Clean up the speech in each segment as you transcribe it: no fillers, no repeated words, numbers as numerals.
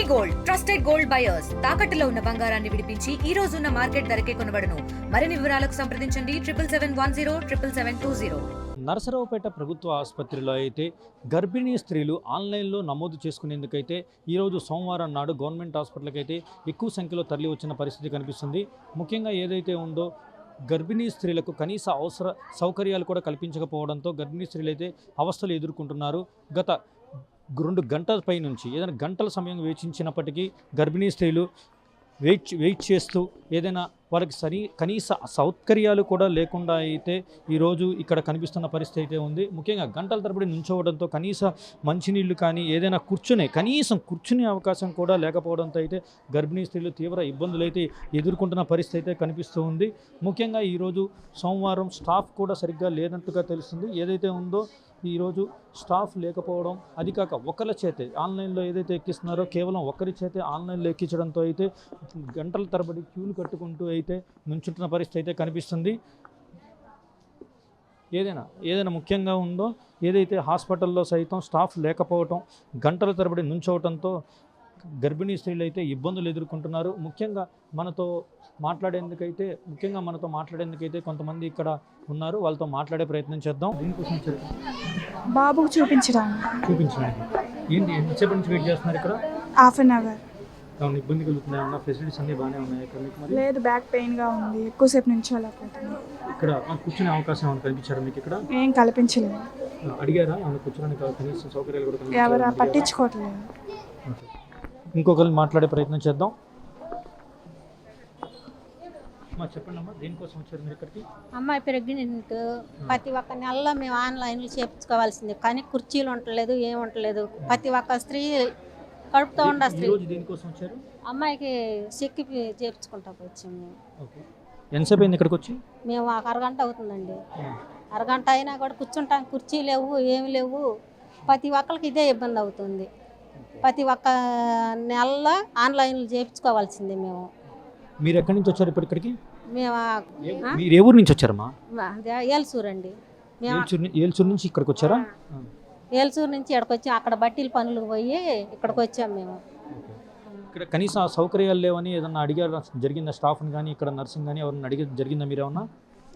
Gold trusted gold buyers తాకట్టులో ఉన్న బంగారాన్ని విడిపించి ఈ రోజు ఉన్న మార్కెట్ ధరకే కొనబడును. మరిన్ని వివరాలకు సంప్రదించండి 7771077720. నరసరావుపేట ప్రభుత్వ ఆసుపత్రిలో అయితే గర్భిణీ స్త్రీలు ఆన్లైన్లో నమోదు చేసుకునేందుకైతే ఈరోజు సోమవారం నాడు గవర్నమెంట్ హాస్పిటల్కి అయితే ఎక్కువ సంఖ్యలో తరలి వచ్చిన పరిస్థితి కనిపిస్తుంది. ముఖ్యంగా ఏదైతే ఉందో గర్భిణీ స్త్రీలకు కనీస సౌకర్యాలు కూడా కల్పించకపోవడంతో గర్భిణీ స్త్రీలు అయితే అవస్థలు ఎదుర్కొంటున్నారు. గత 2 గంటల పై నుంచి ఏదైనా గంటల సమయం వేచించినప్పటికీ గర్భిణీ స్త్రీలు వెయిట్ చేస్తూ ఏదైనా వారికి కనీస సౌకర్యాలు కూడా లేకుండా అయితే ఈరోజు ఇక్కడ కనిపిస్తున్న పరిస్థితి అయితే ఉంది. ముఖ్యంగా గంటల తరబడి నుంచోవడంతో కనీస మంచినీళ్ళు కానీ ఏదైనా కనీసం కూర్చునే అవకాశం కూడా లేకపోవడంతో అయితే గర్భిణీ స్త్రీలు తీవ్ర ఇబ్బందులు అయితే ఎదుర్కొంటున్న పరిస్థితి అయితే కనిపిస్తూ ఉంది. ముఖ్యంగా ఈరోజు సోమవారం స్టాఫ్ కూడా సరిగ్గా లేనట్టుగా తెలుస్తుంది. ఏదైతే ఉందో ఈరోజు స్టాఫ్ లేకపోవడం, అది కాక ఒకరి చేతే ఆన్లైన్లో ఏదైతే ఎక్కిస్తున్నారో కేవలం ఒకరి చేతే ఆన్లైన్లో ఎక్కించడంతో అయితే గంటల తరబడి క్యూలు కట్టుకుంటూ అయితే నుంచుంటున్న పరిస్థితి అయితే కనిపిస్తుంది. ఏదైనా ముఖ్యంగా ఉందో ఏదైతే హాస్పిటల్లో సైతం స్టాఫ్ లేకపోవటం, గంటల తరబడి నుంచోవటంతో గర్భిణీ స్త్రీలు అయితే ఇబ్బందులు ఎదుర్కొంటున్నారు. ముఖ్యంగా మనతో మాట్లాడేందుకైతే కొంతమంది ఇక్కడ ఉన్నారు. వాళ్ళతో మాట్లాడే ప్రయత్నం చేద్దాం. దీనికోసం బాబుకు చూపించడానికి ఏంటి ఎంతసేపు నుంచి వెయిట్ చేస్తున్నారు ఇక్కడ? Half an hour. ఏమైనా ఇబ్బంది కలుగుతున్నాయి? ఉన్న ఫెసిలిటీస్ అన్నీ బాగానే ఉన్నాయి ఇక్కడ మీకు? మరి లేదు, బ్యాక్ పెయిన్గా ఉంది, ఎక్కువసేపు నుంచోలేకపోతుంది. ఇక్కడ కూర్చునే అవకాశం ఏమైనా కల్పించారా మీకు? ఇక్కడ ఏం కల్పించలేదు. అడిగారా ఏమైనా కూర్చోడానికి కనీస సౌకర్యాలు కూడా? ఎవరు పట్టించుకోవట్లేదు. ఇంకొకరు మాట్లాడే ప్రయత్నం చేద్దాం. చెప్పండి అమ్మా, దేనికోసం వచ్చారు మీరు ఇక్కడికి? అమ్మాయి ప్రెగ్నెంట్, ప్రతి ఒక్క నెలలో మేము ఆన్లైన్లో చేయించుకోవాల్సిందే, కానీ కుర్చీలు ఉండలేదు, ఏం ఉండలేదు. ప్రతి ఒక్క స్త్రీ కడుపుతో ఉండ స్త్రీ. దేనికోసం వచ్చారు? అమ్మాయికి చెక్కి చేయించుకుంటా వచ్చాము. ఎంతసేపు అయింది ఇక్కడికి వచ్చి? మేము ఒక అరగంట అవుతుందండి. అరగంట అయినా కూడా కూర్చుంటానికి కుర్చీ లేవు, ఏమి లేవు. ప్రతి ఒక్కరికి ఇదే ఇబ్బంది అవుతుంది. ప్రతి ఒక్క నెలలో ఆన్లైన్లో చేయించుకోవాల్సిందే మేము. మీరు ఎక్కడి నుంచి వచ్చారు ఇప్పుడు ఇక్కడికి? మీరు ఏ ఊరు నుంచి వచ్చారమ్మా? ఏల్సూరు అండి. ఏల్సూరు నుంచి ఇక్కడికి వచ్చారా? ఏల్సూరు నుంచి ఇక్కడికి వచ్చి అక్కడ బట్టీల పనులకు పోయి ఇక్కడికి వచ్చాము మేము. ఇక్కడ కనీస సౌకర్యాలు లేవని ఏదన్నా అడిగారు జరిగిందా? స్టాఫ్ని కానీ ఇక్కడ నర్సింగ్ కానీ ఎవరన్నా జరిగిందా? మీరు ఏమన్నా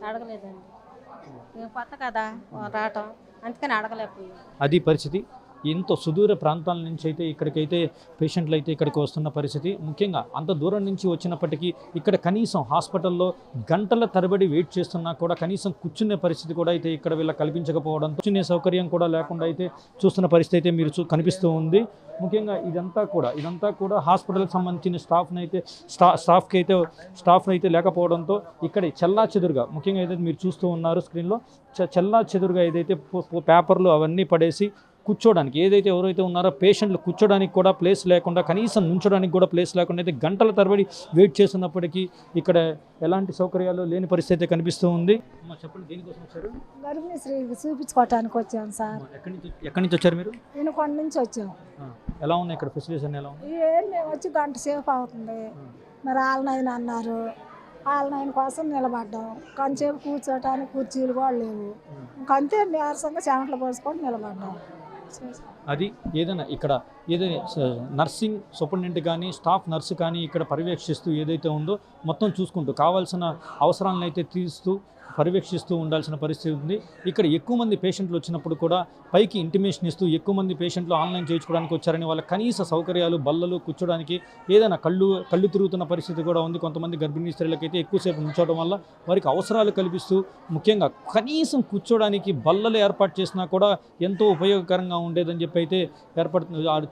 అడగలేదండి, మేము కొత్త కదా రావటం, అందుకని అడగలేకపోయాం. అది పరిస్థితి. ఎంతో సుదూర ప్రాంతాల నుంచి అయితే ఇక్కడికైతే పేషెంట్లు అయితే ఇక్కడికి వస్తున్న పరిస్థితి. ముఖ్యంగా అంత దూరం నుంచి వచ్చినప్పటికీ ఇక్కడ కనీసం హాస్పిటల్లో గంటల తరబడి వెయిట్ చేస్తున్నా కూడా కనీసం కూర్చునే పరిస్థితి కూడా అయితే ఇక్కడ వీళ్ళకి కల్పించకపోవడంతో కూర్చునే సౌకర్యం కూడా లేకుండా అయితే చూస్తున్న పరిస్థితి అయితే మీరు కనిపిస్తూ ఉంది. ముఖ్యంగా ఇదంతా కూడా హాస్పిటల్కి సంబంధించిన స్టాఫ్ అయితే లేకపోవడంతో ఇక్కడ చెల్లాచెదురుగా, ముఖ్యంగా ఏదైతే మీరు చూస్తూ ఉన్నారు స్క్రీన్లో, చెల్లాచెదురుగా ఏదైతే పేపర్లు అవన్నీ పడేసి కూర్చోడానికి ఎవరైతే ఉన్నారో పేషెంట్లు కూర్చోడానికి కూడా ప్లేస్ లేకుండా, కనీసం నుంచోడానికి కూడా ప్లేస్ లేకుండా అయితే గంటల తరబడి వెయిట్ చేస్తున్నప్పటికీ ఇక్కడ ఎలాంటి సౌకర్యాలు లేని పరిస్థితి కనిపిస్తూ ఉంది. చెప్పండి, దేనికోసం వచ్చారు? గర్భిణీ స్త్రీకి చూపించుకోవటానికి వచ్చాం సార్. ఎక్కడి నుంచి వచ్చారు మీరు? వినుకొండ నుంచి వచ్చాం. ఎలా ఉన్నాయి ఇక్కడ ఫెసిలిటీస్ అన్నీ? ఎలా ఉన్నాయి? మేము వచ్చి గంట సేపు అవుతుంది. మరి ఆన్లైన్ అన్నారు, ఆన్లైన్ కోసం నిలబడ్డాం. కొంచెంసేపు కూర్చోటానికి కుర్చీలు కూడా లేవు. ఇంకంతే నీరసంగా చెమటలు పోసుకొని నిలబడ్డాం. అది ఏదైనా నర్సింగ్ సూపరింటెండెంట్ కానీ స్టాఫ్ నర్సు కానీ ఇక్కడ పర్యవేక్షిస్తూ ఏదైతే ఉందో మొత్తం చూసుకుంటూ కావాల్సిన అవసరాలను అయితే తీరుస్తూ పర్యవేక్షిస్తూ ఉండాల్సిన పరిస్థితి ఉంది. ఇక్కడ ఎక్కువ మంది పేషెంట్లు వచ్చినప్పుడు కూడా పైకి ఇంటిమేషన్ ఇస్తూ ఎక్కువ మంది పేషెంట్లు ఆన్లైన్ చేయించుకోవడానికి వచ్చారని వాళ్ళ కనీస సౌకర్యాలు, బల్లలు, కూర్చోడానికి ఏదైనా కళ్ళు తిరుగుతున్న పరిస్థితి కూడా ఉంది. కొంతమంది గర్భిణీ స్త్రీలకైతే ఎక్కువసేపు ఉంచడం వల్ల వారికి అవసరాలు కల్పిస్తూ ముఖ్యంగా కనీసం కూర్చోడానికి బల్లలు ఏర్పాటు చేసినా కూడా ఎంతో ఉపయోగకరంగా ఉండేదని చెప్పి అయితే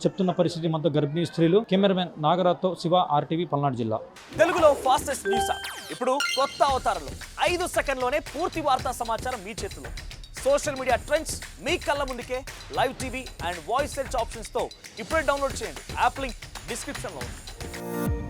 చెప్తున్న పరిస్థితి మనతో గర్భిణీ స్త్రీలు. కెమెరామెన్ నాగరాజ్తో శివ, RTV, పల్నాడు జిల్లా. తెలుగులో ఫాస్టెస్ట్ న్యూస్ ఇప్పుడు కొత్త అవతారంలో 5 సెకండ్లోనే పూర్తి వార్తా సమాచారం మీ చేతిలో. సోషల్ మీడియా ట్రెండ్స్ మీ కళ్ళ ముందుకే live TV and voice search options తో ఇప్పుడే డౌన్లోడ్ చేయండి. యాప్ లింక్ డిస్క్రిప్షన్లో ఉంది.